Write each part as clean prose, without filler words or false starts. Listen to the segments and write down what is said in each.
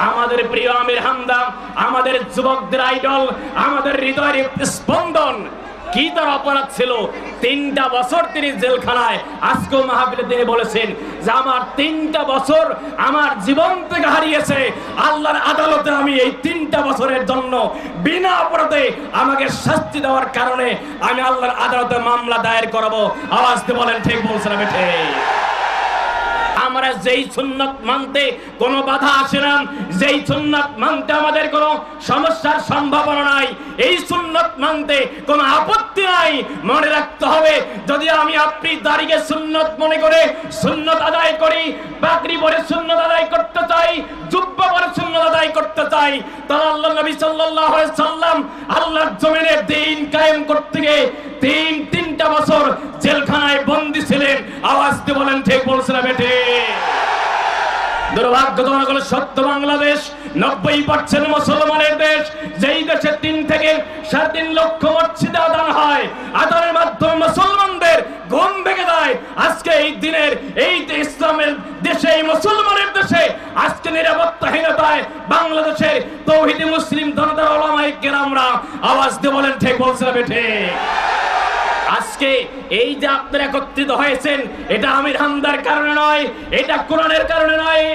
আমাদের প্রিয় আমির হামদা, আমাদের যুবকদের আইডল, আমাদের হৃদয়ের স্পন্দন, কি তার অপরাধ ছিল? 3টা বছর তিনি জেলখানায়। আজকেও মাহফিলে তিনি বলেছেন যে আমার 3টা বছর আমার জীবন থেকে হারিয়েছে। আল্লাহর আদালতে আমি এই 3টা বছরের জন্য বিনা অপরাধে আমাকে শাস্তি দেওয়ার কারণে আমি আল্লাহর আদালতে মামলা দায়ের করব। আওয়াজ দিয়ে বলেন ঠিক বলছেন আমি ঠিক? আমরা যেই সুন্নাত মানতে কোনো বাধা আসে না, যেই সুন্নাত মানতে আমাদের কোনো সমস্যার সম্ভাবনা নাই, এই সুন্নাত মানতে কোনো আপত্তি নাই। মনে রাখতে হবে, যদি আমি আপনি দাড়িকে সুন্নাত মনে করে সুন্নাত আদায় করি, পাগড়ি পরে সুন্নাত আদায় করতে চাই, জুব্বা পরে সুন্নাত আদায় করতে চাই, তাহলে আল্লাহ নবী সাল্লাল্লাহু আলাইহি সাল্লাম আল্লাহর জমিনে দ্বীন কায়েম করতে গিয়ে 3টা বছর জেলখানায় বন্দী ছিলেন। আওয়াজ দিয়ে বলেন ঠিক বলছেন না বেটে? দুর্ভাগ্যজনক হলো সত্য বাংলাদেশ 90% মুসলমানের দেশ, যেই দেশে 3 থেকে 3.5 লক্ষ মসজিদে আযান হয়, আযানের মাধ্যমে মুসলমানদের ঘুম ভেঙে যায়। আজকে এই দিনের এই ইসলামের দেশে, এই মুসলমানের দেশে আজকে নিরাপত্তাহীনতায় বাংলাদেশের তৌহিদি মুসলিম জনতার উলামায়ে কেরামরা আওয়াজ দিয়ে বলেন ঠিক বলছেন না বেটে? আজকে এই যে আপনারা একত্রিত হয়েছেন, এটা আমির হামদার কারণে নয়, এটা কোরআনের কারণে নয়।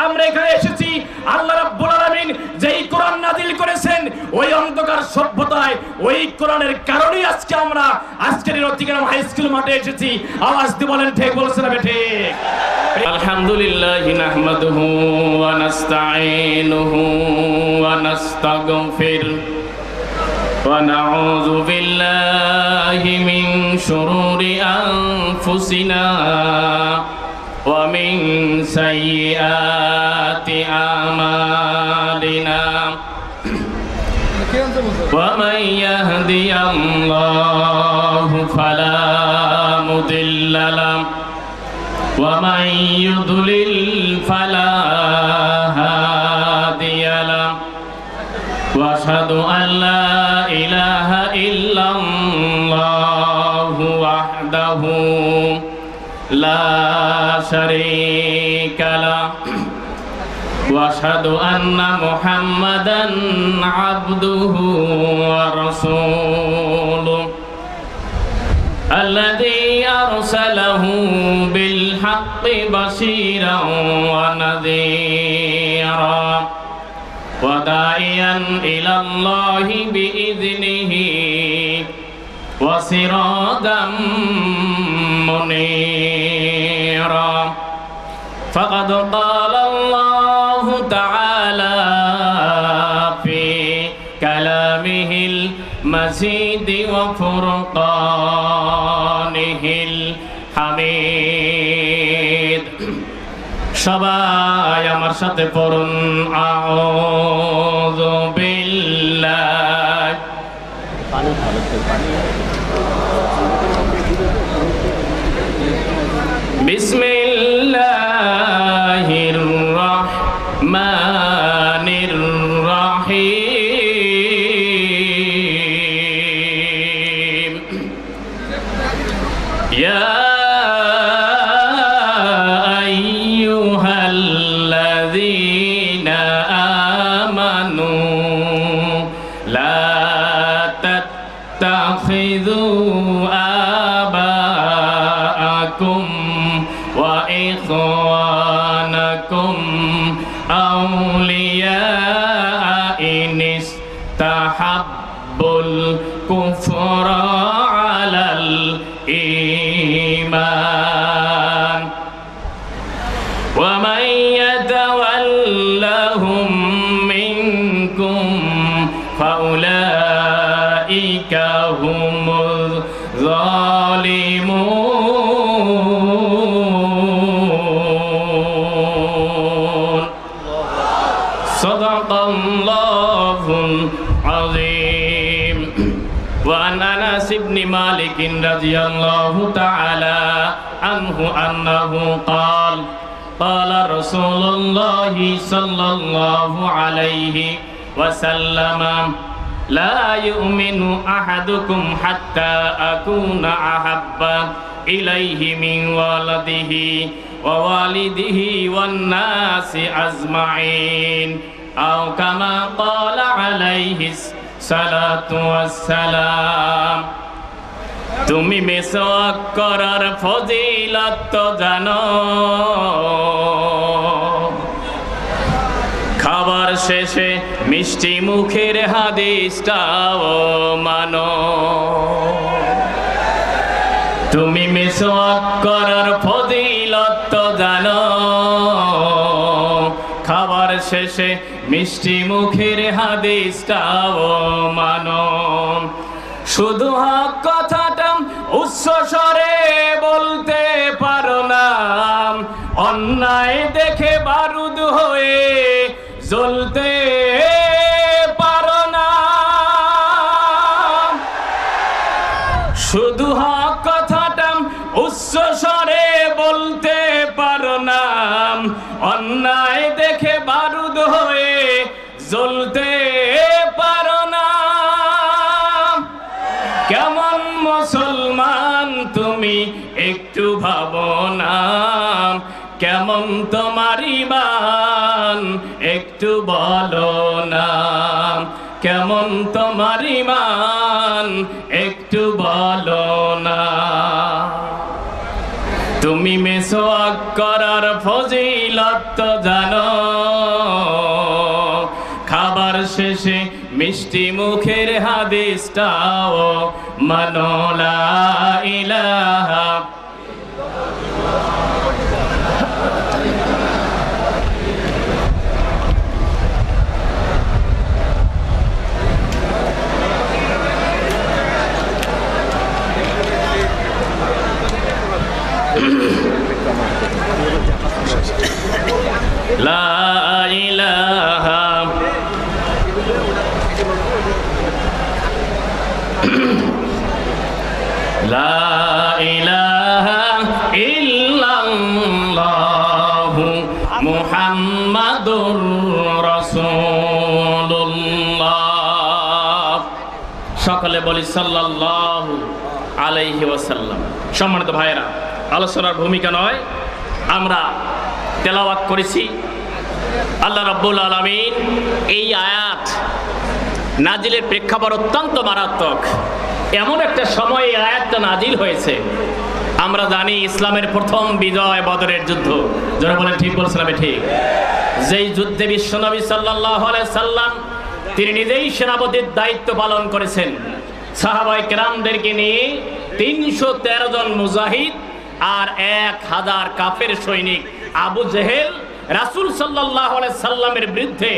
আমরা এখানে এসেছি আল্লাহ রাব্বুল আলামিন যেই কোরআন নাযিল করেছেন ওই অন্ধকার সভ্যতায় ওই কোরআনের কারণেই আজকে আমরা আজকের রতিগ্রাম হাই স্কুল মাঠে এসেছি। আওয়াজ দিয়ে বলেন ঠিক বলছেন না ঠিক? আলহামদুলিল্লাহি নাহমাদুহু ওয়া নাস্তাঈনুহু ওয়া নাস্তাগফির ونعوذ بالله من شرور أنفسنا ومن سيئات أعمالنا ومن يهدي الله فلا مضل له ومن يضلل فلا هادي له واشهد ان لا اله الا الله وحده لا شريك له واشهد ان محمدا عبده ورسوله الذي ارسله بالحق بشيرا ونذيرا وداعيا إلى الله بإذنه وسراجا منيرا فقد قال الله تعالى في كلامه المجيد وفرقانه الحميد সবাই আমার সাথে পড়ুন আউযু বিল্লাহ বিসমিল্লাহির রাহমানির রাহিম ইয়া آباءكم وإخوانكم أولياء إن استحبوا الكفر على الإيمان ومن يتولهم منكم فأولئك هم الظالمون صدق الله العظيم وعن أنس بن مالك رضي الله تعالى عنه أنه قال قال رسول الله صلى الله عليه وسلم لا يؤمن أحدكم حتى أكون أحب إليه من ولده ওয়া ওয়ালিদিহি ওয়ান নাসি আজমাইন আও কামা ক্বালা আলাইহিস সালাতু ওয়াস সালাম। তুমি মিসওয়াক করার ফজিলত তো জানো, খাবার শেষে মিষ্টি মুখের হাদিসটাও মানো। তুমি মিসওয়াক করার ফজিলত তো জানো, খাবার শেষে মিষ্টি মুখের হাদিসটাও মানো। শুধু হক কথাটা উচ্চ স্বরে বলতে পারো না, অন্যায় দেখে বারুদ হয়ে জ্বলতে পারো না। শুধু হক কথাটা উচ্চ স্বরে বলতে পারো না, অন্যায় দেখে বারুদ হয়ে জ্বলতে পারো না। কেমন মুসলমান তুমি একটু ভাবো না, কেমন তোমার ঈমান একটু বলো না, কেমন তোমার ঈমান একটু বলো না। তুমি মিসওয়াক করার ফজিলত তো জানো, খাবার শেষে মিষ্টি মুখের হাদিসটাও মানো। লা ইলাহা লা ইলাহা লা ইলাহা ইল্লাল্লাহু মুহাম্মাদুর রাসূলুল্লাহ। সকলে বলি সাল্লাল্লাহু আলাইহি ওয়াসাল্লাম। সম্মানিত ভাইয়েরা, আলোচনার ভূমিকা নয়, আমরা তেলাওয়াত করেছি। আল্লাহ রাব্বুল আলামিন এই আয়াত নাজিলের প্রেক্ষাপট অত্যন্ত মারাত্মক। এমন একটা সময় এই আয়াতটা নাজিল হয়েছে, আমরা জানি ইসলামের প্রথম বিজয় বদরের যুদ্ধ। যারা বলেন ঠিক বলছেন, আমি ঠিক। যেই যুদ্ধে বিশ্বনবী সাল্লাল্লাহু আলাইহি সাল্লাম তিনি নিজেই সেনাপতির দায়িত্ব পালন করেছেন। সাহাবায়ে কেরামদেরকে নিয়ে 313 জন মুজাহিদ আর 1000 কাফের সৈনিক আবু জেহেল রাসূল সাল্লাল্লাহু আলাইহি সাল্লামের বিরুদ্ধে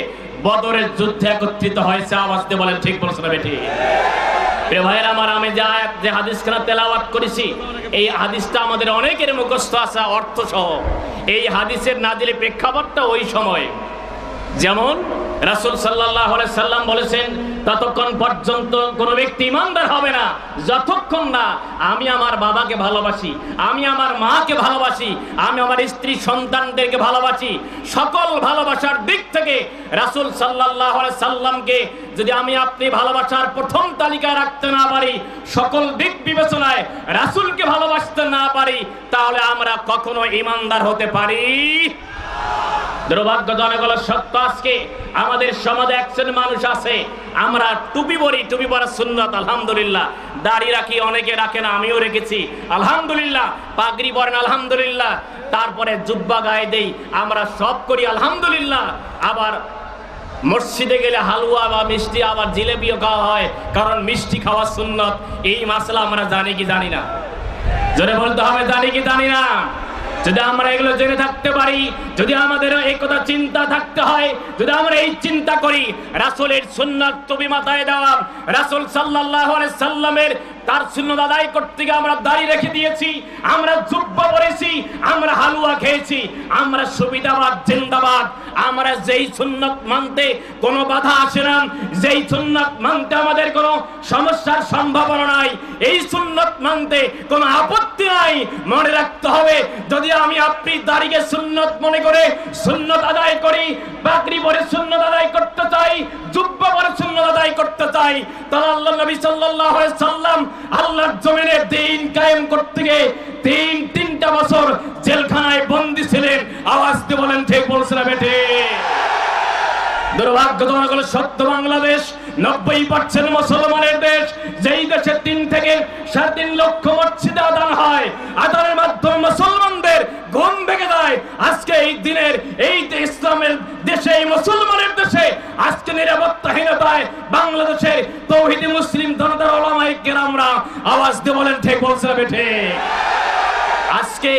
বদরের যুদ্ধে একত্রিত হয়েছে। আওয়াজ দিয়ে বলেন ঠিক বলছেন, আমি ঠিক। প্রিয় ভাইয়েরা আমার, আমি যে হাদিসখানা তেলাওয়াত করেছি, এই হাদিসটা আমাদের অনেকের মুখস্থ আছে অর্থ সহ। এই হাদিসের নাজিলের প্রেক্ষাপটটা ওই সময়, যেমন রাসূল সাল্লাল্লাহু আলাইহি সাল্লাম বলেছেন, ততক্ষণ পর্যন্ত কোনো ব্যক্তি ঈমানদার হবে না যতক্ষণ না আমি আমার বাবাকে ভালোবাসি, আমি আমার মাকে ভালোবাসি, আমি আমার স্ত্রী সন্তানদেরকে ভালোবাসি। সকল ভালোবাসার দিক থেকে রাসূল সাল্লাল্লাহু আলাইহি সাল্লামকে যদি আমি আপনি ভালোবাসার প্রথম তালিকায় রাখতে না পারি, সকল দিক বিবেচনায় রাসূলকে ভালোবাসতে না পারি, তাহলে আমরা কখনো ঈমানদার হতে পারি। দুর্ভাগ্যজনক হলো সত্য, আজকে আমাদের সমাজে একজন মানুষ আছে, আমরা টুপি পরি, টুপি পরা সুন্নাত আলহামদুলিল্লাহ, দাড়ি রাখি, অনেকে রাখে না, আমিও রেখেছি আলহামদুলিল্লাহ, পাগড়ি পরেন আলহামদুলিল্লাহ, তারপরে জুব্বা গায়ে দেই, আমরা সব করি আলহামদুলিল্লাহ। আবার মসজিদে গেলে হালুয়া বা মিষ্টি আবার জিলেবিও খাওয়া হয়, কারণ মিষ্টি খাওয়া সুন্নত। এই মাসলা আমরা জানি কি জানি না? জোরে বলতে হবে, জানি কি জানি না? যদি আমরা এগুলো জেনে থাকতে পারি, যদি আমাদের এই কথা চিন্তা থাকতে হয়, যদি আমরা এই চিন্তা করি রাসূলের সুন্নাত টুপি মাথায় দেওয়া, রাসূল সাল্লাল্লাহু আলাইহি সাল্লামের তার সুন্নাত আদায় করতে গিয়ে আমরা দাড়ি রেখে দিয়েছি, আমরা জুব্বা পরেছি, আমরা হালুয়া খেয়েছি, আমরা সুবিধাবাদ জিন্দাবাদ। আমরা যেই সুন্নাত মানতে কোনো বাধা আসে না, যেই সুন্নাত মানতে আমাদের কোনো সমস্যার সম্ভাবনা নাই, এই সুন্নাত মানতে কোনো আপত্তি নাই। মনে রাখতে হবে, যদি আমি আপনি দাড়িকে সুন্নাত মনে করে সুন্নাত আদায় করি, পাগড়ি পরে সুন্নাত আদায় করতে চাই, জুব্বা পরে সুন্নাত আদায় করতে চাই, নাই, তারা আল্লাহ নবী সাল্লাল্লাহু আলাইহি সাল্লাম আল্লাহর জমিনে দ্বীন কায়েম করতে গিয়ে তিনটা বছর জেলখানায় বন্দী ছিলেন। আওয়াজ দিয়ে বলেন ঠিক বলছে না বেটে? দুর্ভাগ্যজনক হলো সত্য বাংলাদেশ 90% মুসলমানের দেশ, যেই দেশে 3 থেকে 3.5 লক্ষ মসজিদে আযান হয়, আযানের মাধ্যমে মুসলমানদের ঘুম ভেঙে যায়। আজকে এই দিনের এই ইসলামের দেশে, এই মুসলমানের দেশে আজকে নিরাপত্তাহীনতায় বাংলাদেশের তৌহিদি মুসলিম জনতার উলামায়ে কেরামরা আওয়াজ দিয়ে বলেন ঠিক বলছে না বেঠে? আজকে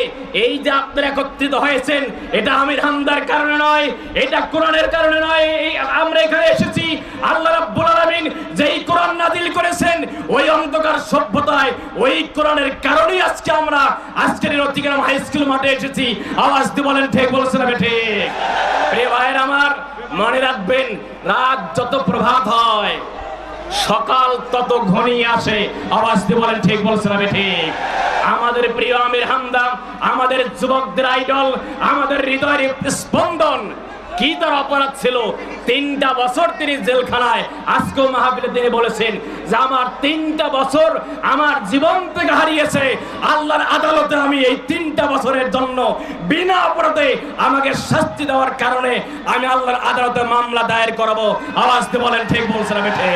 এই যে আপনারা একত্রিত হয়েছেন, এটা আমির হামদার কারণে নয়, এটা কোরআনের কারণে নয়। আমরা এখানে এসেছি আল্লাহ রাব্বুল আলামিন যেই কোরআন নাযিল করেছেন ওই অন্ধকার সভ্যতায় ওই কোরআনের কারণেই আজকে আমরা আজকের এই রতিগ্রাম হাই স্কুল মাঠে এসেছি। আওয়াজ দিয়ে বলেন ঠিক বলছে না বেঠে? প্রিয় ভাইয়ের আমার, মনে রাখবেন, রাত যত প্রভাত হয় সকাল তত ঘনিয়ে আসে। আওয়াজ দিয়ে বলেন ঠিক বলছে না বেঠে? আমাদের প্রিয় আমির হামদা, আমাদের যুবকদের আইডল, আমাদের হৃদয়ের স্পন্দন, কি তার অপরাধ ছিল? 3টা বছর তিনি জেলখানায়। আজকেও মাহফিলে তিনি বলেছেন যে আমার 3টা বছর আমার জীবন থেকে হারিয়েছে, আল্লাহর আদালতে আমি এই 3টা বছরের জন্য বিনা অপরাধে আমাকে শাস্তি দেওয়ার কারণে আমি আল্লাহর আদালতে মামলা দায়ের করাবো। আওয়াজ দিয়ে বলেন ঠিক বলছে না বেঠে?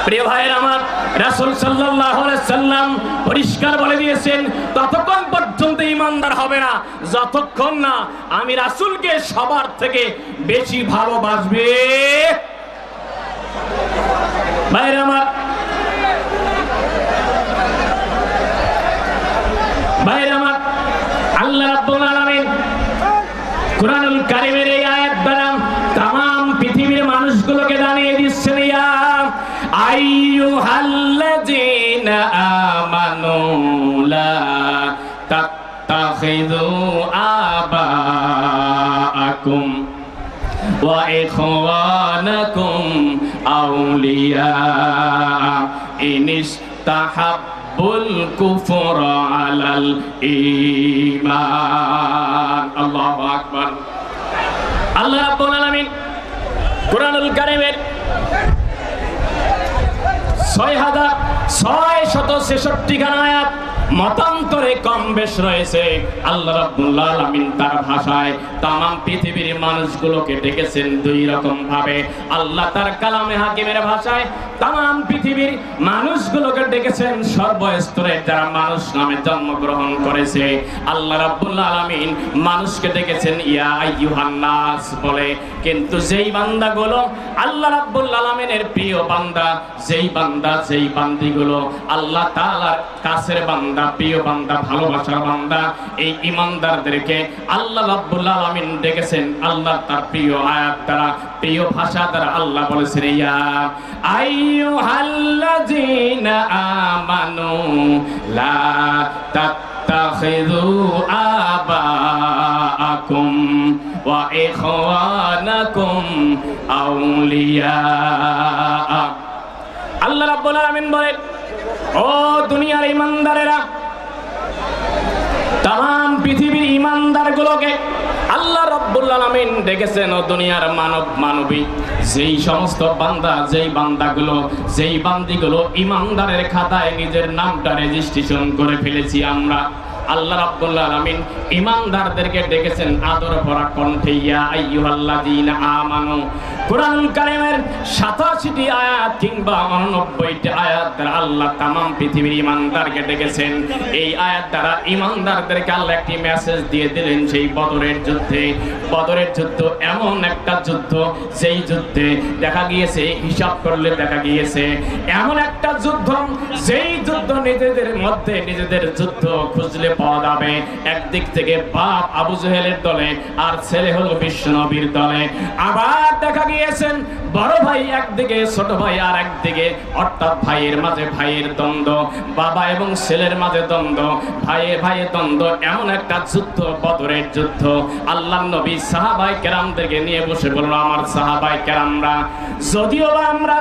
প্রিয় ভাইয়ের আমার, রাসূল সাল্লাল্লাহু আলাইহি সাল্লাম পরিষ্কার বলে দিয়েছেন ততক্ষণ পর্যন্ত ঈমানদার হবে না যতক্ষণ না আমি রাসূলকে সবার থেকে বেশি ভালোবাসবে। ভাইয়ের আমার, আল্লাহ রাব্বুল আলামিন কুরআনুল কারীমের এই আয়াত দ্বারা तमाम পৃথিবীর মানুষগুলোকে জানিয়ে দিচ্ছেন, ইয়া আইয়ুহাল্লাযীনা আমানু লা তাত্তাখিযু আবাআকুম ওয়া ইখওয়ানাকুম আউলিয়া ইনিস্তাহাব্বুল কুফরা আলাল ঈমান। আল্লাহু আকবার। আল্লাহ রাব্বুল আলামিন কুরআনুল কারীমের 6666 খানা আয়াত মতান্তরে কম বেশ রয়েছে। আল্লাহ রাব্বুল আলামিন তার ভাষায় तमाम পৃথিবীর মানুষগুলোকে ডেকেছেন 2 রকম ভাবে। আল্লাহ তার কালামে হাকিমের ভাষায় तमाम পৃথিবীর মানুষগুলোকে ডেকেছেন সর্বস্তরের যারা মানুষ নামে জন্মগ্রহণ করেছে। আল্লাহ রাব্বুল আলামিন মানুষকে ডেকেছেন ইয়া আইয়ুহান নাস বলে। কিন্তু যেই বান্দাগুলো আল্লাহ রাব্বুল আলামিনের প্রিয় বান্দা, যেই বান্দিগুলো আল্লাহ তাআলার কাছের বান্দা, প্রিয় বান্দা, ভালোবাসার বান্দা, এই ঈমানদারদেরকে আল্লাহ রাব্বুল আলামিন ডেকেছেন আল্লাহ তার প্রিয় আয়াত দ্বারা, প্রিয় ভাষা দ্বারা। আল্লাহ বলেছেন ইয়া আইয়ুহাল্লাযীনা আমানু লা তাত্তাখিযু আবাআকুম ওয়া ইখওয়ানাকুম আউলিয়া। আল্লাহ রাব্বুল আলামিন বলেন, ও দুনিয়ার ঈমানদারেরা, तमाम পৃথিবীর ঈমানদারগুলোকে আল্লাহ রাব্বুল আলামিন ডেকেছেন ও দুনিয়ার মানব মানবী যেই সমস্ত বান্দা, যেই বান্দাগুলো, যেই বান্দিগুলো ঈমানদারের খাতায় নিজের নামটা রেজিস্ট্রেশন করে ফেলেছি আমরা। আল্লাহ রাব্বুল আলামিন ঈমানদারদেরকে ডেকেছেন আদর ভরা কণ্ঠে, ইয়া আইয়ুহাল্লাযীনা আমানু। কুরআনুল কারীমের 87টি আয়াত কিংবা 89টি আয়াত দ্বারা আল্লাহ तमाम পৃথিবীর ঈমানদারকে ডেকেছেন। এই আয়াত দ্বারা ঈমানদারদেরকে আল্লাহ একটি মেসেজ দিয়ে দিলেন সেই বদরের যুদ্ধে। বদরের যুদ্ধ এমন একটা যুদ্ধ, যেই যুদ্ধে দেখা গিয়েছে, হিসাব করলে দেখা গিয়েছে এমন একটা যুদ্ধ, যেই যুদ্ধ নিজেদের মধ্যে নিজেদের যুদ্ধ খুঁজলে পাওয়া যাবে। একদিক থেকে বাপ আবু জেহেলের দলে আর ছেলে হলো বিশ্বনবীর দলে। আবার দেখা গিয়েছেন বড় ভাই একদিকে, ছোট ভাই আর একদিকে, অর্থাৎ ভাইয়ের মাঝে ভাইয়ের দ্বন্দ্ব, বাবা এবং ছেলের মাঝে দ্বন্দ্ব, ভাইয়ে ভাইয়ে দ্বন্দ্ব। এমন একটা যুদ্ধ, বদরের যুদ্ধ। আল্লাহর নবী সাহাবায়ে কেরামদেরকে নিয়ে বসে বলল, আমার সাহাবায়ে কেরামরা, যদিও আমরা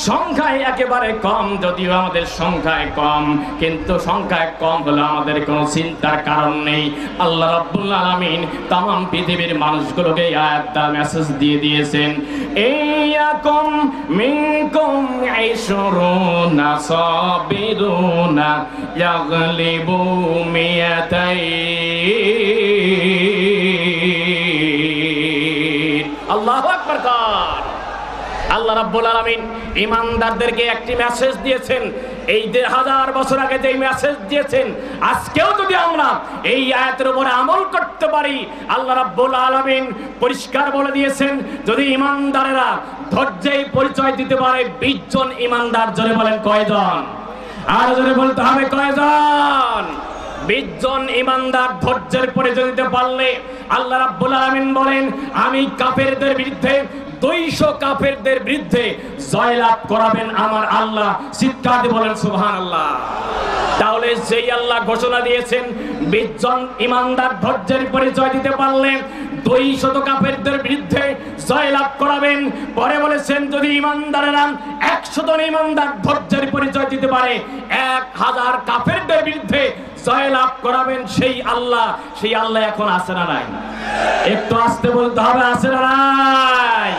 সংখ্যায় একেবারে কম, যদিও আমাদের সংখ্যায় কম, কিন্তু সংখ্যায় কম হলে আমাদের কোনো চিন্তার কারণ নেই। আল্লাহ রাব্বুল আলামিন तमाम পৃথিবীর মানুষগুলোকে এই আয়াতটা মেসেজ দিয়ে দিয়েছেন, ইয়াকুম মিনকুম ইশরুনা সাবিরুনা ইয়াগলিবু মিয়াতাইন। আল্লাহু আকবার। আল্লাহ রাব্বুল আলামিন ঈমানদারদেরকে একটি মেসেজ দিয়েছেন, এই 1000 বছর আগে যেই মেসেজ দিয়েছেন, আজকেও যদি আমরা এই আয়াতের উপরে আমল করতে পারি, আল্লাহ রাব্বুল আলামিন পরিষ্কার বলে দিয়েছেন, যদি ঈমানদারেরা ধৈর্যের পরিচয় দিতে পারে 20 জন ঈমানদার, জোরে বলেন কয়জন? আর জোরে বলতে হবে কয়জন? 20 জন ঈমানদার ধৈর্যের পরিচয় দিতে পারলে আল্লাহ রাব্বুল আলামিন বলেন, আমি কাফেরদের বিরুদ্ধে 200 কাফেরদের বিরুদ্ধে জয়লাভ করাবেন আমার আল্লাহ। চিৎকার দিয়ে বলেন সুবহানাল্লাহ। তাহলে যেই আল্লাহ ঘোষণা দিয়েছেন 20 জন ঈমানদার ধৈর্যের পরিচয় দিতে পারলে 200 কাফেরদের বিরুদ্ধে জয়লাভ করাবেন, পরে বলেছেন যদি ঈমানদারেরা 100 জন ঈমানদার ধৈর্যের পরিচয় দিতে পারে 1000 কাফেরদের বিরুদ্ধে জয়লাভ করাবেন, সেই আল্লাহ এখন আছে না নাই? একটু আস্তে বলতে হবে, আছে না নাই?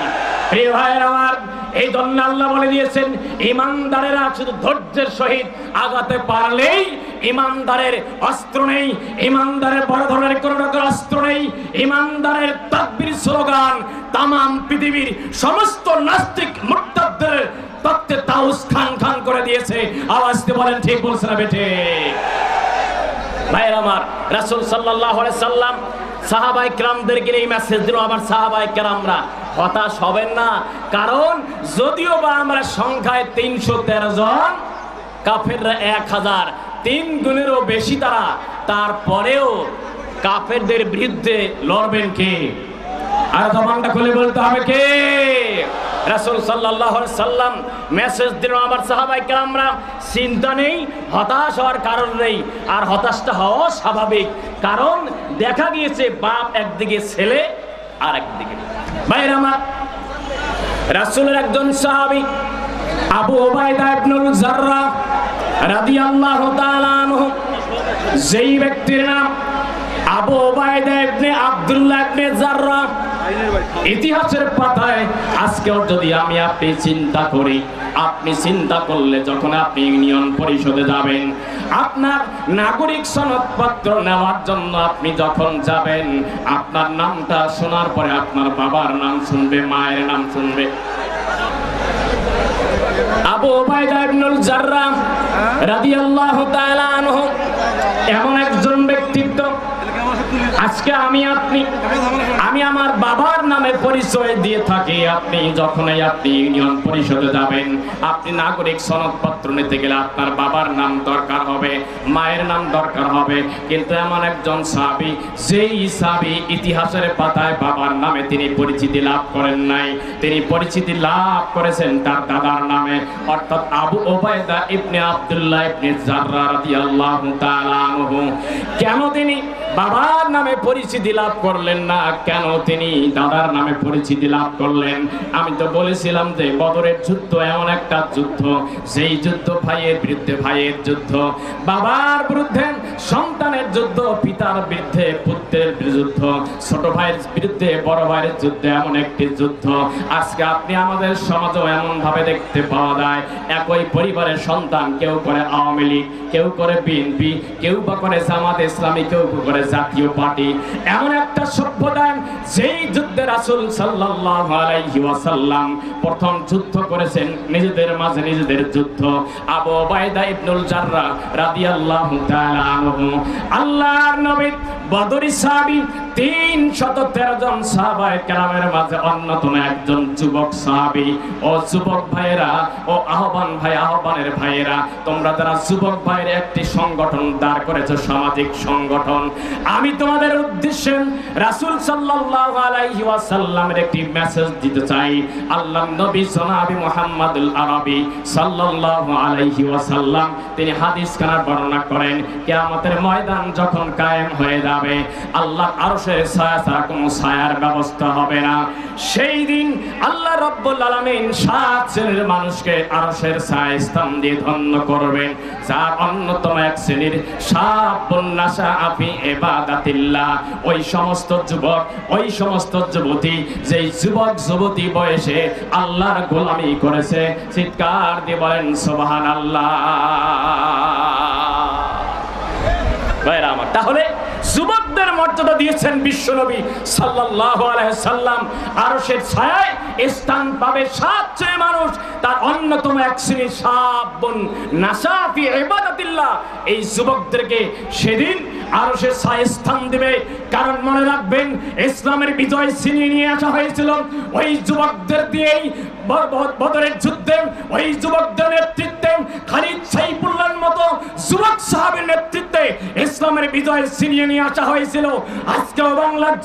প্রিয় ভাইয়ের আমার, এই জন্য আল্লাহ বলে দিয়েছেন ঈমানদারেরা শুধু ধৈর্যের সহিত আগাতে পারলেই, ঈমানদারের অস্ত্র নেই, ঈমানদারের বড় ধরনের কোনো রকম অস্ত্র নেই, ঈমানদারের তাকবীর স্লোগান তামাম পৃথিবীর সমস্ত নাস্তিক মুরতাদদের তত্ত্বে তাউস খান খান করে দিয়েছে। আওয়াজ দিয়ে বলেন ঠিক বলছে না বেটে? ভাইয়ের আমার, রাসূল সাল্লাল্লাহু আলাইহি সাল্লাম সাহাবায়ে কেরামদেরকে এই মেসেজ দিল, আমার সাহাবায়ে কেরামরা হতাশ হবেন না, কারণ যদিও বা আমরা সংখ্যায় 313 জন, কাফেররা 1000, 3 গুণেরও বেশি তারা, তারপরেও কাফেরদের বিরুদ্ধে লড়বেন কে? আর জবানটা খুলে বলতে হবে কে? রাসূল সাল্লাল্লাহু আলাইহি সাল্লাম মেসেজ দিলেন, আমার সাহাবায়ে কেরামরা চিন্তা নেই, হতাশ হওয়ার কারণ নেই। আর হতাশটা হওয়া স্বাভাবিক, কারণ দেখা গিয়েছে বাপ একদিকে, ছেলে আর একদিকে। ভাইরা আমার, রাসূলের একজন সাহাবী আবু উবাইদা ইবনুল জাররাহ রাদিয়াল্লাহু তাআলা আনহু, যেই ব্যক্তির নাম আবু উবাইদা ইবনে আব্দুল্লাহ ইবনে জাররাহ, ইতিহাসের পাতায় আজকেও যদি আমি আপনি চিন্তা করি, আপনি চিন্তা করলে যখন আপনি ইউনিয়ন পরিষদে যাবেন, আপনার নাগরিক সনদপত্র নেওয়ার জন্য আপনি যখন যাবেন, আপনার নামটা শোনার পরে আপনার বাবার নাম শুনবে, মায়ের নাম শুনবে। আবু উবাইদা ইবনুল জাররাহ রাদিয়াল্লাহু তাআলা আনহু এমন একজন ব্যক্তিত্ব, আজকে আমি আমার বাবার নামে পরিচয় দিয়ে থাকি। আপনি যখনই আপনি ইউনিয়ন পরিষদে যাবেন, আপনি নাগরিক সনদপত্র নিতে গেলে আপনার বাবার নাম দরকার হবে, মায়ের নাম দরকার হবে। কিন্তু এমন একজন সাহাবী, যেই সাহাবী ইতিহাসের পাতায় বাবার নামে তিনি পরিচিতি লাভ করেন নাই, তিনি পরিচিতি লাভ করেছেন তার দাদার নামে, অর্থাৎ আবু উবাইদা ইবনে আব্দুল্লাহ ইবনে জাররাহ রাদিয়াল্লাহু তাআলা আনহু। কেন তিনি বাবার নামে পরিচিতি লাভ করলেন না, কেন তিনি দাদার নামে পরিচিতি লাভ করলেন? আমি তো বলেছিলাম যে বদরের যুদ্ধ এমন একটা যুদ্ধ, যেই যুদ্ধ ভাইয়ের বিরুদ্ধে ভাইয়ের যুদ্ধ, বাবার বিরুদ্ধে সন্তানের যুদ্ধ, পিতার বিরুদ্ধে পুত্রের যুদ্ধ, ছোট ভাইয়ের বিরুদ্ধে বড় ভাইয়ের যুদ্ধ, এমন একটি যুদ্ধ। আজকে আপনি আমাদের সমাজেও এমন ভাবে দেখতে পাওয়া যায়, একই পরিবারের সন্তান, কেউ করে আওয়ামী লীগ, কেউ করে বিএনপি, কেউ বা করে জামাত ইসলামী, কেউ করে জাতীয় পার্টি। এমন একটা সভ্যতায় যেই যুদ্ধে রাসূল সাল্লাল্লাহু আলাইহি ওয়াসাল্লাম প্রথম যুদ্ধ করেছেন, নিজেদের মাঝে নিজেদের যুদ্ধ। আবু উবাইদা ইবনুল জাররাহ রাদিয়াল্লাহু তাআলা আনহু, আল্লাহর নবী বদরি সাহাবী 313 জন সাহাবায়ে কেরামের মাঝে অন্যতম একজন যুবক সাহাবী। ও যুবক ভাইয়েরা, ও আহ্বানের ভাইয়েরা, তোমরা যারা যুবক ভাইয়ের একটি সংগঠন দাঁড় করেছো, সামাজিক সংগঠন, আমি তোমাদের উদ্দেশ্যে রাসূল সাল্লাল্লাহু আলাইহি ওয়াসাল্লামের একটি মেসেজ দিতে চাই। আল্লাহর নবী জনাবে মুহাম্মদুল আরবি সাল্লাল্লাহু আলাইহি ওয়াসাল্লাম তিনি হাদিস খানা বর্ণনা করেন, কিয়ামতের ময়দান যখন কায়েম হয়ে যাবে, আল্লাহ আরশ আরশের ছায়া ছাড়া কোনো ছায়ার ব্যবস্থা হবে না। সেই দিন আল্লাহ রাব্বুল আলামিন 7 শ্রেণীর মানুষকে আরশের ছায়া স্থান দিয়ে ধন্য করবেন, যার অন্যতম এক শ্রেণীর শাবুন নাশা ফি ইবাদাতিল্লাহ। ওই সমস্ত যুবক, ওই সমস্ত যুবতী, যেই যুবক যুবতী বয়সে আল্লাহর গোলামি করেছে, চিৎকার দিয়ে বলেন সুবহানাল্লাহ। ভাইরা আমার, তাহলে যুবকদের মর্যাদা দিয়েছেন বিশ্বনবী সাল্লাল্লাহু আলাইহি সাল্লাম। আরশের ছায়ায় স্থান পাবে 7 শ্রেণীর মানুষ, তার অন্যতম এক শ্রেণী শাবুন নাশা ফি ইবাদাতিল্লাহ। এই যুবকদেরকে সেদিন আরশের ছায়ায় স্থান দিবে। কারণ মনে রাখবেন, ইসলামের বিজয় ছিনিয়ে নিয়ে আসা হয়েছিল ওই যুবকদের দিয়েই। বদরের যুদ্ধে ওই যুবকদের নেতৃত্বে, খালিদ সাইফুল্লাহর মতো যুবক সাহাবীর নেতৃত্বে ইসলামের বিজয় ছিনিয়ে নিয়ে আসা হয়েছিল। আজকেও বাংলার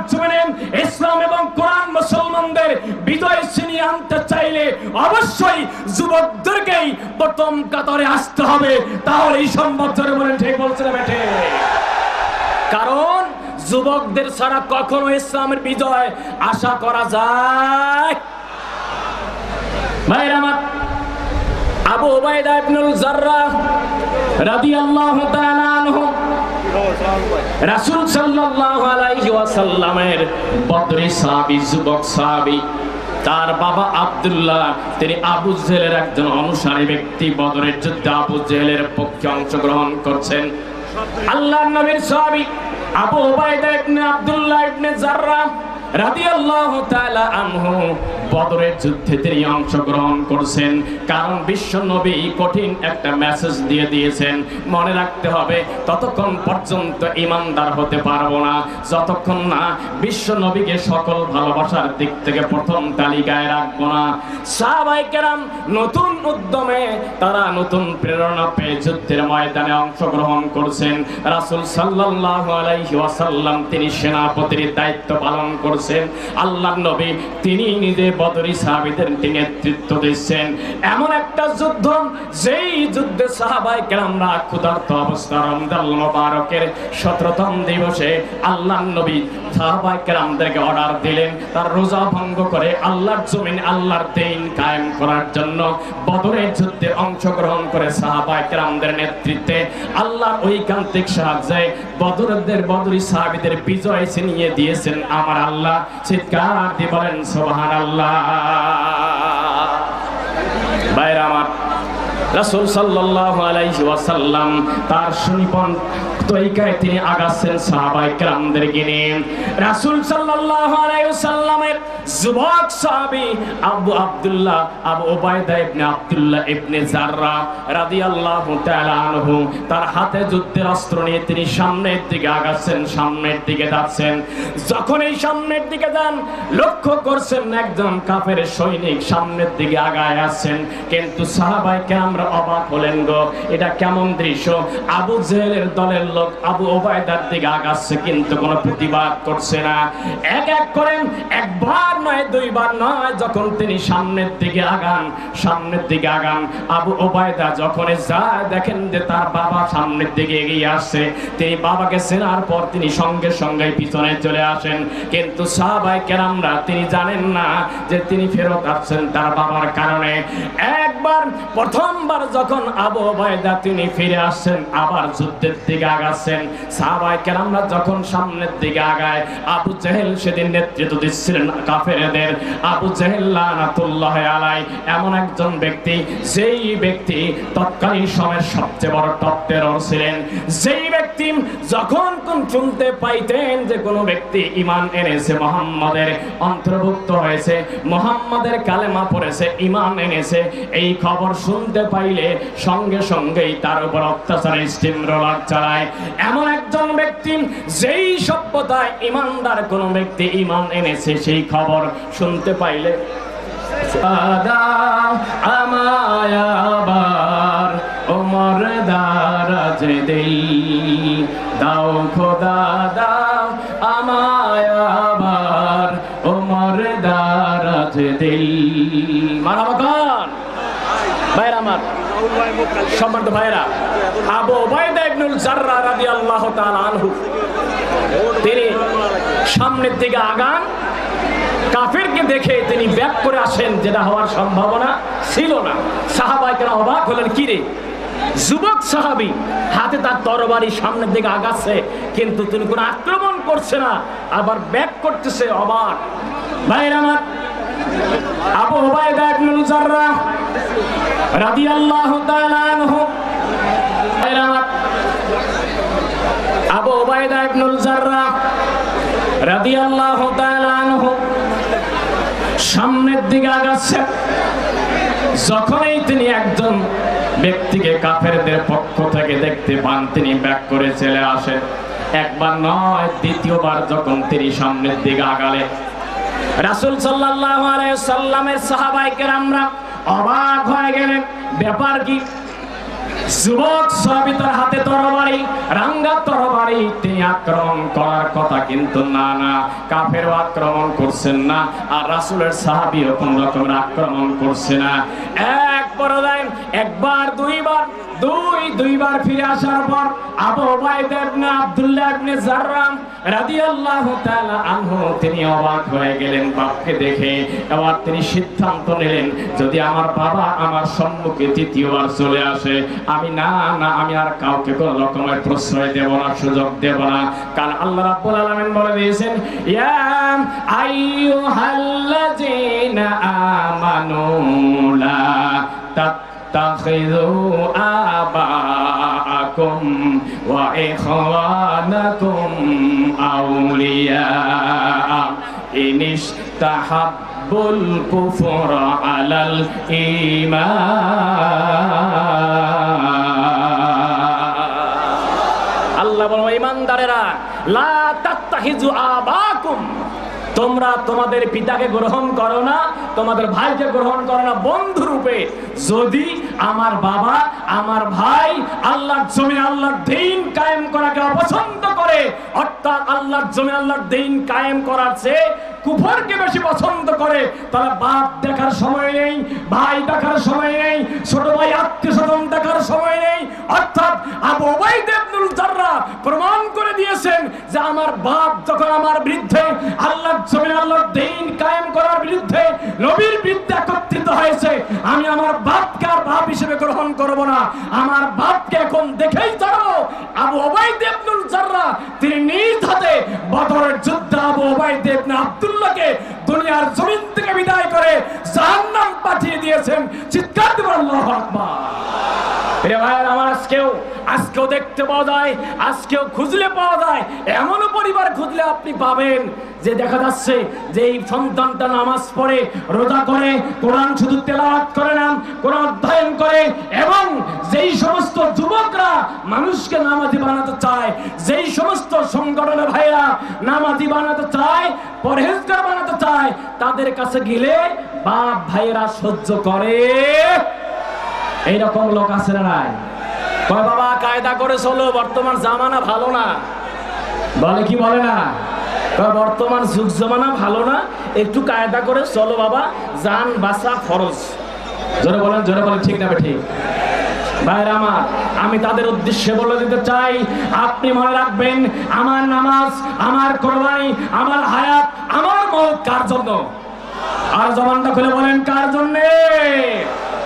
জমিনে ইসলাম এবং কোরআন মুসলমানদের বিজয় ছিনিয়ে আনতে চাইলে অবশ্যই যুবকদেরকেই প্রথম কাতারে আসতে হবে। তাহলে এই সম্ভব। বলেন ঠিক বলছেন বেটে? কারণ যুবকদের ছাড়া কখনো ইসলামের বিজয় আশা করা যায়? ভাইরা আমার, আবু উবাইদা ইবনুল জাররাহ রাদিয়াল্লাহু তাআলা আনহু রাসূল সাল্লাল্লাহু আলাইহি ওয়াসাল্লামের বদরি সাহাবী, যুবক সাহাবী। তার বাবা আব্দুল্লাহ, তিনি আবু জেহেলের একজন অনুসারী ব্যক্তি। বদরের যুদ্ধে আবু জেহেলের পক্ষে অংশগ্রহণ করছেন। আল্লাহর নবীর সাহাবী আবু উবাইদা ইবনে আব্দুল্লাহ ইবনে জাররাহ রাদিয়াল্লাহু তাআলা আনহু বদরের যুদ্ধে তিনি অংশগ্রহণ করছেন। কারণ বিশ্ব নবী কঠিন একটা মেসেজ দিয়ে দিয়েছেন, মনে রাখতে হবে ততক্ষণ পর্যন্ত ইমানদার হতে পারবো না যতক্ষণ না বিশ্ব নবীকে সকল ভালোবাসার দিক থেকে প্রথম তালিকায় রাখবো না। সাহাবায়ে কেরাম নতুন উদ্যমে, তারা নতুন প্রেরণা পেয়ে যুদ্ধের ময়দানে অংশগ্রহণ করছেন। রাসূল সাল্লাল্লাহু আলাইহি ওয়াসাল্লাম তিনি সেনাপতির দায়িত্ব পালন করছেন। আল্লাহর নবী তিনি নিজে বদরি সাহাবীদের নেতৃত্ব দিচ্ছেন। এমন একটা যুদ্ধ, যেই যুদ্ধে সাহাবায়ে কেরামরা ক্ষুধার্ত অবস্থা, রমজান মুবারকের 17তম দিবসে আল্লাহর নবী সাহাবায়ে কেরামদেরকে অর্ডার দিলেন, তার রোজা ভঙ্গ করে আল্লাহর জমিন, আল্লাহর দ্বীন কায়েম করার জন্য বদরের যুদ্ধে অংশগ্রহণ করে সাহাবায়ে কেরামদের নেতৃত্বে আল্লাহর ঐকান্তিক সাহায্যে বদরি সাহাবীদের বিজয় ছিনিয়ে দিয়েছেন আমার আল্লাহ। চিৎকার দিয়ে বলেন সুবহানাল্লাহ। ভাইরা আমার, রাসূল সাল্লাল্লাহু আলাইহি ওয়াসাল্লাম তার সুনিপুণ তরিকায় তিনি আগাচ্ছেন সাহাবায়ে কেরামদেরকে নিয়ে। রাসূল সাল্লাল্লাহু আলাইহি ওয়াসাল্লামের যুবক সাহাবী আবু উবাইদা ইবনে আব্দুল্লাহ ইবনে জাররাহ রাদিয়াল্লাহু তাআলা আনহু, তার হাতে যুদ্ধের অস্ত্র নিয়ে তিনি সামনের দিকে আগাচ্ছেন, সামনের দিকে যাচ্ছেন। যখন এই সামনের দিকে যান, লক্ষ্য করছেন একজন কাফের সৈনিক সামনের দিকে আগায় আসছেন। কিন্তু সাহাবায়ে কেরামরা অবাক হলেন, গো এটা কেমন দৃশ্য! আবু জেহেলের দলের লোক আবু উবাইদার দিকে আগাচ্ছে, কিন্তু কোনো প্রতিবাদ করছে না। এক এক করেন, একবার নয়, দুইবার নয়, যখন তিনি সামনের দিকে আগান, আবু উবাইদা যখন যায়, দেখেন যে তার বাবা সামনের দিকে এগিয়ে আসছে। তিনি বাবাকে চেনার পর তিনি সঙ্গে সঙ্গে পিছনে চলে আসেন। কিন্তু সাহাবায়ে কেরামরা তিনি জানেন না যে তিনি ফেরত আসছেন তার বাবার কারণে। প্রথমবার যখন আবু উবাইদা তিনি ফিরে আসছেন, আবার যুদ্ধের দিকে আগাচ্ছেন। সাহাবায়ে কেরামরা যখন সামনের দিকে আগায়, আবু জেহেল সেদিন নেতৃত্ব দিচ্ছিলেন কাফেরদের। আবু জেহেল লানাতুল্লাহি আলাইহি এমন একজন ব্যক্তি, যেই ব্যক্তি তৎকালীন সময়ের সবচেয়ে বড় টপ টেরর ছিলেন। যেই ব্যক্তি যখন কোন শুনতে পাইতেন যে কোনো ব্যক্তি ঈমান এনেছে, মুহাম্মাদের অন্তর্ভুক্ত হয়েছে, মুহাম্মাদের কালেমা পড়েছে, ঈমান এনেছে, এই খবর শুনতে পাইলে সঙ্গে সঙ্গেই তার উপর অত্যাচারের স্টিম রোলার চালায়। এমন একজন ব্যক্তি, যেই সভ্যতায় ইমানদার কোন ব্যক্তি ঈমান এনেছে, সেই খবর শুনতে পাইলে আমায় আবার ওমর দারাজ দিল দাও খোদা, দাও আমায় আবার ওমর দারাজ দিল। মারাবাগান ভাইরা আমার, সম্মানিত ভাইরা, আবু উবাইদা ইবনুল জাররাহ রাদিয়াল্লাহু তাআলা আনহু তিনি সামনের দিকে আগান, কাফেরকে দেখে তিনি ব্যাক করে আসেন, যেটা হওয়ার সম্ভাবনা ছিল না। সাহাবায়ে অবাক হলেন, কি রে, যুবক সাহাবী, হাতে তার তরবারি, সামনের দিকে আগাচ্ছে, কিন্তু তিনি কোনো আক্রমণ করছে না, আবার ব্যাক করতেছে। অবাক ভাইরা আমার, আবু উবাইদা ইবনুল জাররাহ রাদিয়াল্লাহু তাআলা আনহু, ভাইরা আমার, আবু উবাইদা ইবনুল জাররাহ রাদিয়াল্লাহু তাআলা আনহু সামনের দিকে আগাচ্ছে। যখনই তিনি একজন ব্যক্তিকে কাফেরদের পক্ষ থেকে দেখতে পান, তিনি ব্যাক করে চলে আসেন। একবার নয়, দ্বিতীয়বার যখন তিনি সামনের দিকে আগালেন, রাসূল সাল্লাল্লাহু আলাইহি সাল্লামের সাহাবায়ে কেরামরা অবাক হয়ে গেলেন। ব্যাপার কি? যুবক সাহাবী, তার হাতে তরবারি, রাঙ্গা তরবারি, তিনি আক্রমণ করার কথা, কিন্তু না না, কাফেরও আক্রমণ করছেন না, আর রাসূলের সাহাবীও কোন রকমের আক্রমণ করছে না। এক পর্যায়ে একবার দুইবার ফিরে আসার পর আবু উবাইদা ইবনে আব্দুল্লাহ ইবনে জাররাহ রাদিয়াল্লাহু তাআলা আনহু তিনি অবাক হয়ে গেলেন বাপকে দেখে। এবার তিনি সিদ্ধান্ত নিলেন, যদি আমার বাবা আমার সম্মুখে তৃতীয়বার চলে আসে, আমি আমি আর কাউকে কোন রকমের প্রশ্রয় দেব না, সুযোগ দেব না। কারণ আল্লাহ রাব্বুল আলামিন বলে দিয়েছেন, ইয়া আইয়ুহাল্লাযীনা আমানু লা তাত্তাখিযু আবাআকুম ওয়া ইখওয়ানাকুম আউলিয়া ইনিশতাহাব্বুল কুফরা আলাল ঈমান। আল্লাহ বলেন, ঈমানদারেরা, লা তাত্তাখিযু আবাআকুম, তোমরা তোমাদের পিতাকে গ্রহণ করো না, তোমাদের ভাইকে গ্রহণ করো না বন্ধু রূপে। যদি আমার বাবা আমার ভাই আল্লাহর জমিনে আল্লাহর দ্বীন কায়েম করাকে অপছন্দ করে, অর্থাৎ আল্লাহর জমিনে আল্লাহর দ্বীন কায়েম করার চেয়ে কুফরকে বেশি পছন্দ করে, তারা বাপ দেখার সময় নেই, ভাই দেখার সময় নেই, ছোট ভাই আত্মীয়স্বজন দেখার সময় নেই। অর্থাৎ আবু উবাইদা ইবনুল জাররাহ প্রমাণ করে দিয়েছেন যে আমার বাপ যখন আমার বিরুদ্ধে আল্লাহর জমিনে আল্লাহর দ্বীন কায়েম করার বিরুদ্ধে নবীর বিরুদ্ধে একত্রিত হয়েছে, আমি আমার বাপকে আর বাপ হিসেবে গ্রহণ করব না, আমার বাপকে এখন দেখেই ছাড়ব। আবু উবাইদা ইবনুল জাররাহ তিনি নিজ হাতে বদরের যুদ্ধে আবু উবাইদা ইবনে আব্দুল্লাহকে দুনিয়ার জমিন থেকে বিদায় করে জাহান্নাম পাঠিয়ে দিয়েছেন। চিৎকার দিবেন আল্লাহু আকবার। প্রিয় ভাইরা আমার, আজকেও দেখতে পাওয়া যায়, আজকেও খুঁজলে পাওয়া যায়, এমনও পরিবার খুঁজলে আপনি পাবেন যে দেখা যাচ্ছে যে এই সন্তানটা নামাজ পড়ে, রোজা করে, কোরআন শুধু তেলাওয়াত করে না, কোরআন অধ্যয়ন করে, এবং যেই সমস্ত যুবকরা মানুষকে নামাজি বানাতে চায়, যেই সমস্ত সংগঠনের ভাইরা নামাজি বানাতে চায়, পরহেজগার বানাতে চায়, তাদের কাছে গেলে বাপ ভাইরা সহ্য করে। এইরকম লোক আছে না নাই? কয় বাবা কায়দা করে চলো, বর্তমান জামানা ভালো না, বলে কি বলে না? বর্তমান যুগ জামানা ভালো না, একটু কায়দা করে চলো বাবা, জান বাঁচা ফরজ। জোরে বলেন ঠিক না ঠিক? ভাইরা আমার, আমি তাদের উদ্দেশ্যে বলে দিতে চাই, আপনি মনে রাখবেন, আমার নামাজ, আমার কোরবানি, আমার হায়াত, আমার মওত কার জন্য? আর জবানটা খুলে বলেন, কার জন্য?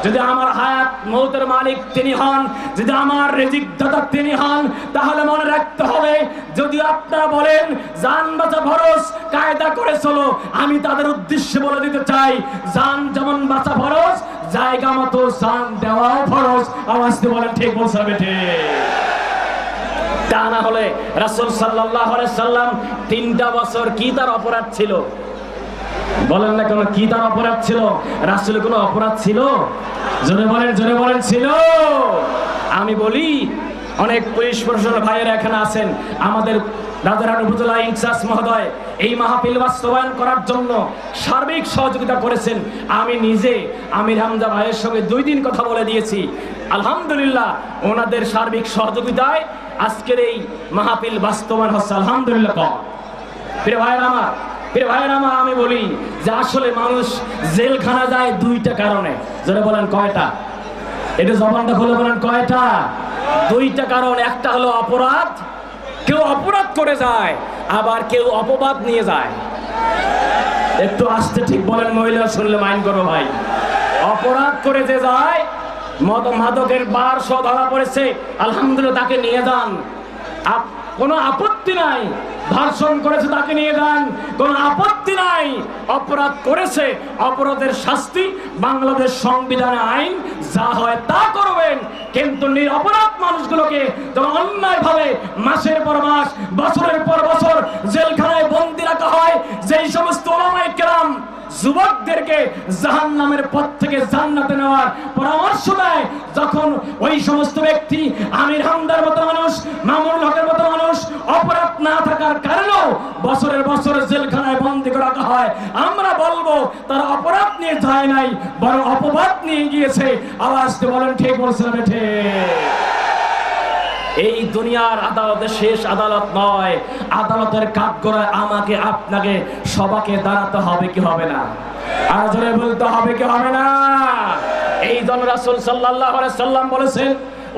যদি আমার হায়াত মওতের মালিক তিনি হন, যদি আমার রিজিক দাতা তিনি হন, তাহলে মনে রাখতে হবে, যদি আপনারা বলেন জান বাঁচা ফরজ, কায়দা করে চলো, আমি তাদের উদ্দেশ্যে বলে দিতে চাই, জান যেমন বাঁচা ফরজ, জায়গা মতো জান দেওয়াও ফরজ। আওয়াজ দিয়ে বলেন ঠিক বলছে বেটে? তা না হলে রাসূল সাল্লাল্লাহু আলাইহি সাল্লাম 3টা বছর কি তার অপরাধ ছিল? বলেন না কেন, কি তার অপরাধ ছিল? রাসূলের কোনো অপরাধ ছিল? জোরে বলেন ছিল? আমি বলি, অনেক পুলিশ প্রশাসনের ভাইয়েরা এখানে আছেন, আমাদের রাজারহাট উপজেলা ইনচার্জ মহোদয় এই মাহফিল বাস্তবায়ন করার জন্য সার্বিক সহযোগিতা করেছেন। আমি নিজে আমির হামজা ভাইয়ের সঙ্গে 2 দিন কথা বলে দিয়েছি। আলহামদুলিল্লাহ, ওনাদের সার্বিক সহযোগিতায় আজকের এই মাহফিল বাস্তবায়ন হচ্ছে। আলহামদুলিল্লাহ। প্রিয় ভাইয়ের আমার, আমি বলি যে আসলে মানুষ জেলখানা যায় 2টা কারণে। যারা বলেন কয়টা? এটা জবানটা খুলে বলেন কয়টা? 2টা কারণ। একটা হলো অপরাধ, কেউ অপরাধ করে যায়, আবার কেউ অপবাদ নিয়ে যায়। একটু আস্তে ঠিক বলেন, মহিলা শুনলে মাইন্ড করো ভাই। অপরাধ করে যে যায়, মাদকের বার সহ ধরা পড়েছে, আলহামদুলিল্লাহ তাকে নিয়ে যান, কোনো আপত্তি নাই। ধর্ষণ করেছে তাকে নিয়ে যান, কোনো আপত্তি নাই। অপরাধ করেছে, অপরাধের শাস্তি বাংলাদেশ সংবিধানে আইন যা হয় তা করবেন। কিন্তু নিরপরাধ মানুষগুলোকে যখন অন্যায় ভাবে মাসের পর মাস, বছরের পর বছর জেলখানায় বন্দী রাখা হয়, যেই সমস্ত ওলামায়ে কেরাম যুবকদেরকে জাহান্নামের পথ থেকে জান্নাতে নেওয়ার পরামর্শ দেয়, যখন ওই সমস্ত ব্যক্তি আমির হামদার মতো মানুষ, মামুনুল হকের মতো মানুষ অপরাধ না থাকার কারণেও বছরের বছর জেলখানায় বন্দী করে রাখা হয়, আমরা বলবো তারা অপরাধ নিয়ে যায় নাই, বরং অপবাদ নিয়ে গিয়েছে। আওয়াজ দিয়ে বলেন ঠিক বলছেন বেঠে? এই দুনিয়ার আদালতে শেষ আদালত নয়। আদালতের কাঠগড়ায় আমাকে আপনাকে সবাইকে দাঁড়াতে হবে কি হবে না? আর জোরে বলতে হবে কি হবে না? এই জন্য রাসূল সাল্লাল্লাহু আলাইহি সাল্লাম বলেছেন,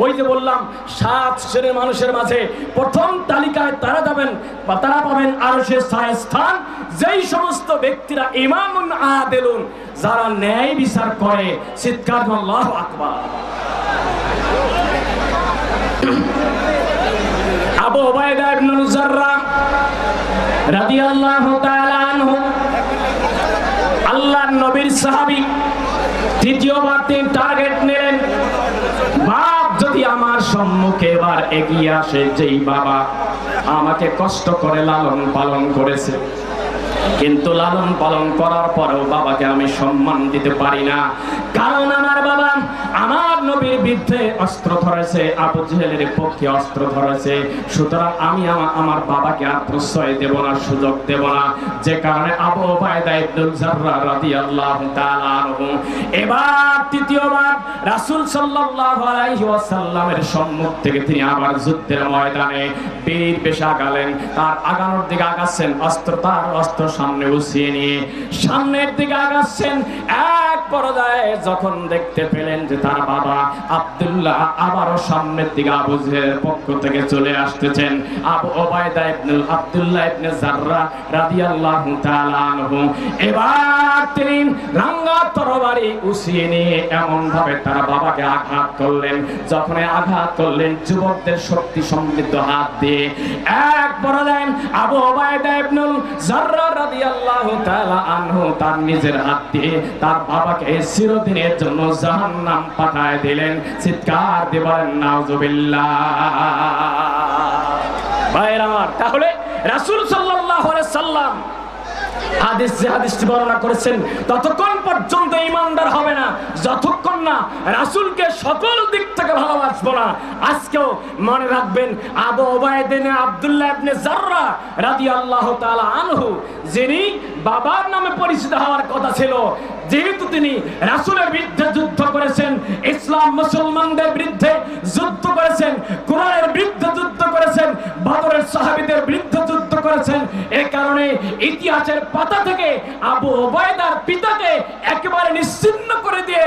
ওই যে বললাম 7 শ্রেণীর মানুষের মাঝে প্রথম তালিকায় তারা যাবেন বা তারা পাবেন আরশের ছায়ায় স্থান, যেই সমস্ত ব্যক্তিরা ইমামুন আদিলুন, যারা ন্যায় বিচার করে। চিৎকার করে আল্লাহু আকবার। আবু উবাইদা ইবনে জাররাহ রাদিয়াল্লাহু তাআলা আনহু, আল্লাহর নবীর সাহাবী, তৃতীয়বার তিনি টার্গেট নিলেন। বাপ যদি আমার সম্মুখে এবার এগিয়ে আসে, যেই বাবা আমাকে কষ্ট করে লালন পালন করেছে, কিন্তু লালন পালন করার পরেও বাবাকে আমি সম্মান দিতে পারি না, কারণ আমার বাবা আমার নবীর বিরুদ্ধে অস্ত্র ধরেছে, আবু জেহেলের পক্ষে অস্ত্র ধরেছে, সুতরাং আমি আমার বাবাকে আর প্রশ্রয় দেব না, সুযোগ দেব না। যে কারণে আবু উবাইদা ইবনে জাররাহ রাদিয়াল্লাহু তাআলা আনহু এবার তৃতীয়বার রাসূল সাল্লাল্লাহু আলাইহি ওয়াসাল্লামের সম্মুখ থেকে তিনি আবার যুদ্ধের ময়দানে বীর পেশা আগালেন। তার আগানোর দিকে আগাচ্ছেন, তার অস্ত্র সামনে উঠিয়ে নিয়ে সামনের দিকে আগাচ্ছেন। এক পর্যায়ে যখন দেখতে পেলেন যে তার বাবা আব্দুল্লাহ আবারও সামনের দিকে আবু জেহেলের পক্ষ থেকে চলে আসতেছেন, আবু উবাইদা ইবনে আব্দুল্লাহ ইবনে জাররাহ রাদিয়াল্লাহু তাআলা আনহু এবার তিনি রাঙ্গা তরবারি উঠিয়ে নিয়ে এমন ভাবে তার বাবাকে আঘাত করলেন। যখন আঘাত করলেন, যুবকদের শক্তি সমৃদ্ধ হাত দিয়ে এক পর্যায়ে আবু উবাইদা ইবনে জাররাহ রাদিয়াল্লাহু তাআলা আনহু তার নিজের হাত দিয়ে তার বাবাকে চিরদিনের জন্য জাহান্নাম পাঠায় দিলেন। চিৎকার দিয়ে বলেন নাউজুবিল্লাহ। ভাইরা আমার, তাহলে রাসূল সাল্লাল্লাহু আলাইহি সাল্লাম হাদিসটি বর্ণনা করেছেন, ততক্ষণ পর্যন্ত ঈমানদার হবে না যতক্ষণ না রাসূলকে সকল দিক থেকে ভালোবাসবো না। আজকেও মনে রাখবেন, আবু উবাইদা ইবনে আব্দুল্লাহ ইবনে জাররাহ রাদিয়াল্লাহু তাআলা আনহু, যিনি বাবার নামে পরিচিত হওয়ার কথা ছিল, যেহেতু তিনি রাসূলের বিরুদ্ধে যুদ্ধ করেছেন, ইসলাম মুসলমানদের বিরুদ্ধে যুদ্ধ করেছেন, কোরআনের বিরুদ্ধে যুদ্ধ করেছেন, বদরের সাহাবীদের বিরুদ্ধে যুদ্ধ করেছেন, এই কারণে ইতিহাসের পাতা থেকে আবু উবাইদার পিতাকে একেবারে নিশ্চিহ্ন করে দিয়ে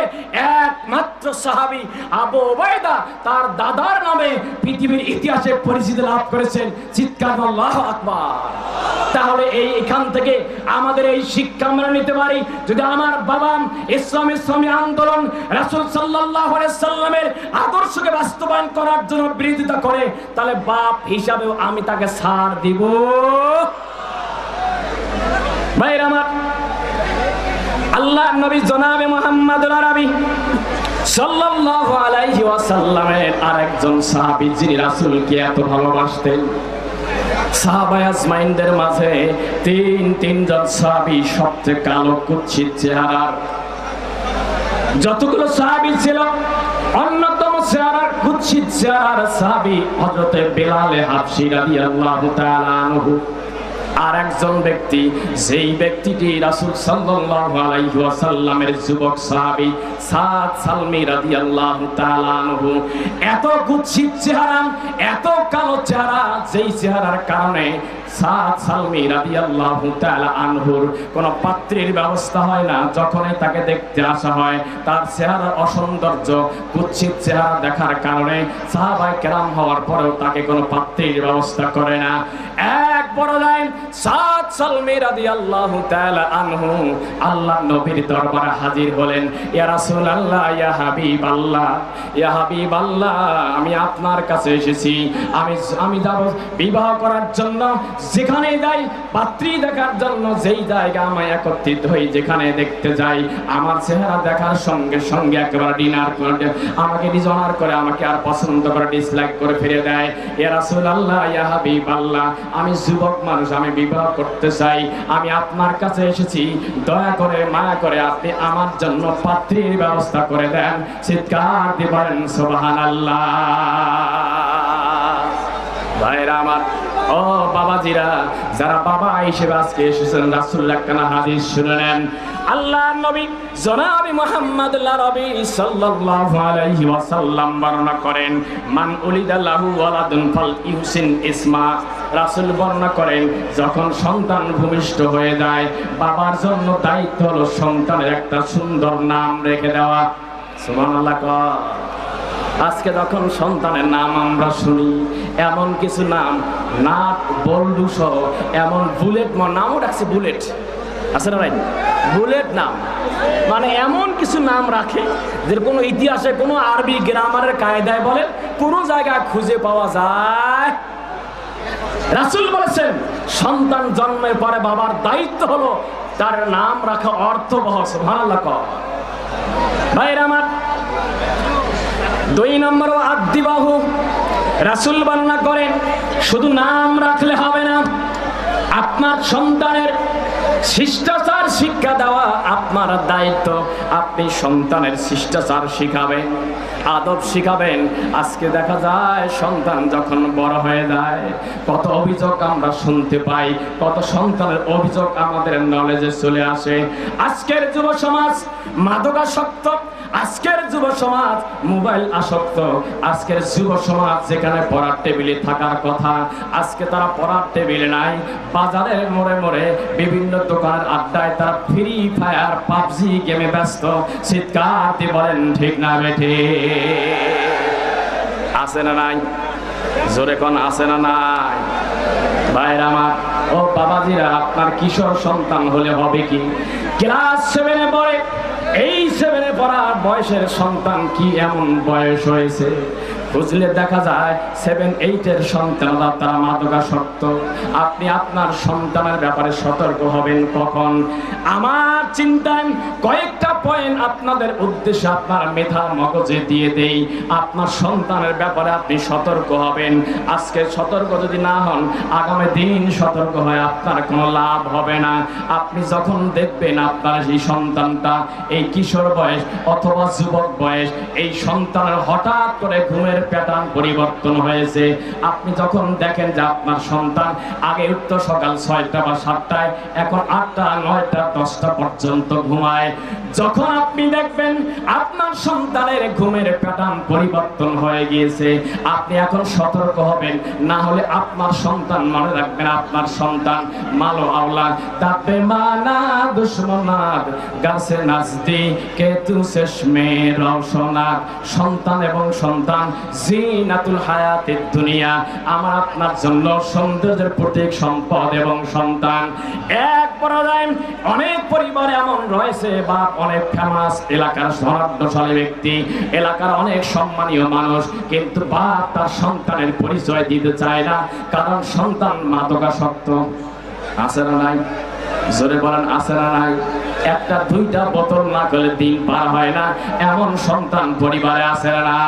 একমাত্র সাহাবী আবু উবাইদা তার দাদার নামে পৃথিবীর ইতিহাসে পরিচিতি লাভ করেছেন। চিৎকার আল্লাহু আকবার। তাহলে এইখান থেকে আমাদের এই শিক্ষা আমরা নিতে পারি, যদি আমার বাবা ইসলামী আন্দোলন রাসূল সাল্লাল্লাহু আলাইহি সাল্লামের আদর্শকে বাস্তবায়ন করার জন্য বিরোধিতা করে, তাহলে বাপ হিসাবেও আমি তাকে ছাড় দিব? ভাইরা আমার, আল্লাহর নবী জনাবে মুহাম্মদুল আরবি সাল্লাল্লাহু আলাইহি ওয়াসাল্লামের আরেকজন সাহাবী, যিনি রাসূলকে এত ভালোবাসতেন। সাহাবায়ে আজমাইনদের মাঝে তিনজন সাহাবী সবচেয়ে কালো কুৎসিত চেহারার। যতগুলো সাহাবী ছিল, অন্যতম চেহারার কুৎসিত চেহারার সাহাবী হযরতে বেলাল হাবশী রাদিয়াল্লাহু তাআলা আনহু। আর একজন ব্যক্তি, যেই ব্যক্তিটি রাসূল সাল্লাল্লাহু আলাইহি ওয়াসাল্লামের যুবক সাহাবী সাদ সালমি রাদিয়াল্লাহু তাআলা আনহু, এত কুৎসিত চেহারা, এত কালো চেহারা, যেই চেহারার কারণে সাদ সালমি রাদিয়াল্লাহু তাআলা আনহুর কোনো পাত্রীর ব্যবস্থা হয় না। যখনই তাকে দেখতে আসা হয়, তার চেহারার অসৌন্দর্য, কুৎসিত চেহারা দেখার কারণে সাহাবায়ে কেরাম হওয়ার পরেও তাকে কোনো পাত্রীর ব্যবস্থা করে না। এক পর্যায়ে সাদ সালমি রাদিয়াল্লাহু তাআলা আনহু আল্লাহর নবীর দরবারে হাজির হলেন। ইয়া রাসূলুল্লাহ, ইয়া হাবিবাল্লাহ, ইয়া হাবিবাল্লাহ, আমি আপনার কাছে এসেছি, আমি যাব বিবাহ করার জন্য। যেখানে যাই পাত্রী দেখার জন্য, যেই জায়গা আমি একত্রিত হই, যেখানে দেখতে যাই, আমার চেহারা দেখার সঙ্গে সঙ্গে একেবারে ডিনার করে আমাকে ডিজনার করে, আমাকে আর পছন্দ করে ডিসলাইক করে ফিরে দেয়। ইয়া রাসূলুল্লাহ, ইয়া হাবিবাল্লাহ, আমি যুবক মানুষ, আমি বিবাহ করতে চাই, আমি আপনার কাছে এসেছি, দয়া করে মায়া করে আপনি আমার জন্য পাত্রীর ব্যবস্থা করে দেন। চিৎকার দিয়ে বলেন সুবহানাল্লাহ। ভাইরা আমার, ও বাবাজিরা, যারা বাবা হিসেবে আজকে এসেছেন, রাসূলুল্লাহ কানা হাদিস শুনে নেন। আল্লাহর নবী জনাবে মুহাম্মদ নবী সাল্লাল্লাহু আলাইহি ওয়াসাল্লাম বর্ণনা করেন, মান উলিদা লাহু ওয়ালাদুন ফাল ইউসিন ইসমা। রাসূল বর্ণনা করেন, যখন সন্তান ভূমিষ্ঠ হয়ে যায়, বাবার জন্য দায়িত্ব হলো সন্তানের একটা সুন্দর নাম রেখে দেওয়া। সুবহানাল্লাহ। আজকে যখন সন্তানের নাম আমরা শুনি, এমন কিছু নাম, নাক বল্লু সহ এমন বুলেট নামও রাখছে, বুলেট আছে না ভাই, বুলেট নাম, মানে এমন কিছু নাম রাখে যে কোনো ইতিহাসে, কোনো আরবি গ্রামারের কায়দায় বলেন, কোনো জায়গায় খুঁজে পাওয়া যায়। রাসূল বলেছেন, সন্তান জন্মের পরে বাবার দায়িত্ব হলো তার নাম রাখা অর্থবহ। সুবহানাল্লাহ। ভাইরা আমার, 2 নম্বর আদিবাহু, রাসূল বর্ণনা করেন, শুধু নাম রাখলে হবে না, আপনার সন্তানের শিষ্টাচার শিক্ষা দেওয়া আপনার দায়িত্ব। আপনি সন্তানের শিষ্টাচার শিখাবেন, আদব শিখাবেন। আজকে দেখা যায় সন্তান যখন বড় হয়ে যায়, কত অভিযোগ আমরা শুনতে পাই, কত সন্তানের অভিযোগ আমাদের নলেজে চলে আসে। আজকের যুব সমাজ মাদকাসক্ত, আজকের যুব সমাজ মোবাইল আসক্ত, আজকের যুব সমাজ যেখানে পড়ার টেবিলে থাকার কথা, আজকে তারা পড়ার টেবিলে নাই, বাজারের মোড়ে মোড়ে বিভিন্ন দোকানের আড্ডায় তারা ফ্রি ফায়ার পাবজি গেমে ব্যস্ত। চিৎকার দিয়ে বলেন ঠিক না বেঠে? আছে না নাই? জোরে কোন আছে না নাই? ভাইরা আমার, ও বাবাজিরা, আপনার কিশোর সন্তান হলে হবে কি, ক্লাস 7-এ পড়ে, এই 7-এ পড়ার বয়সের সন্তান কি এমন বয়স হয়েছে, বুঝলে দেখা যায় 7-8-এর সন্তানরা তারা মাদকাসক্ত। আপনি আপনার সন্তানের ব্যাপারে সতর্ক হবেন কখন? আমার চিন্তায় কয়েকটা পয়েন্ট আপনাদের উদ্দেশ্যে আপনার মেধা মগজে দিয়ে দেই। আপনার সন্তানের ব্যাপারে আপনি সতর্ক হবেন। আজকে সতর্ক যদি না হন, আগামী দিন সতর্ক হয়ে আপনার কোনো লাভ হবে না। আপনি যখন দেখবেন আপনার এই সন্তানটা এই কিশোর বয়স অথবা যুবক বয়স, এই সন্তানের হঠাৎ করে ঘুমের প্যাটার্ন পরিবর্তন হয়েছে, আপনি যখন দেখেন যে আপনার সন্তান আগে উঠতো সকাল 6টা বা 7টায়, এখন 8টা, 9টা, 10টা পর্যন্ত ঘুমায়, যখন আপনি দেখবেন আপনার সন্তানের ঘুমের প্যাটার্ন পরিবর্তন হয়ে গিয়েছে, আপনি এখন সতর্ক হবেন। না হলে আপনার সন্তান, মনে রাখবেন, আপনার সন্তান মালো আওলা তাতে মানা দুশ্মনাত গাছে নাজদি কে তু শেষমে রওশনাত। সন্তান এবং সন্তান জিনাতুল হায়াতের দুনিয়া, আমার আপনার জন্য সৌন্দর্যের প্রতীক সম্পদ এবং সন্তান। এক পর্যায়ে অনেক পরিবারে এমন রয়েছে, বাপ অনেক ফেমাস, এলাকার ধনাঢ্যশালী ব্যক্তি, এলাকার অনেক সম্মানীয় মানুষ, কিন্তু বাপ তার সন্তানের পরিচয় দিতে চায় না, কারণ সন্তান মাদকাসক্ত। আছে না নাই? জোরে বলেন আছে না নাই? 1টা 2টা বোতল না করলে দিন পার হয় না, এমন সন্তান পরিবারে আছে না?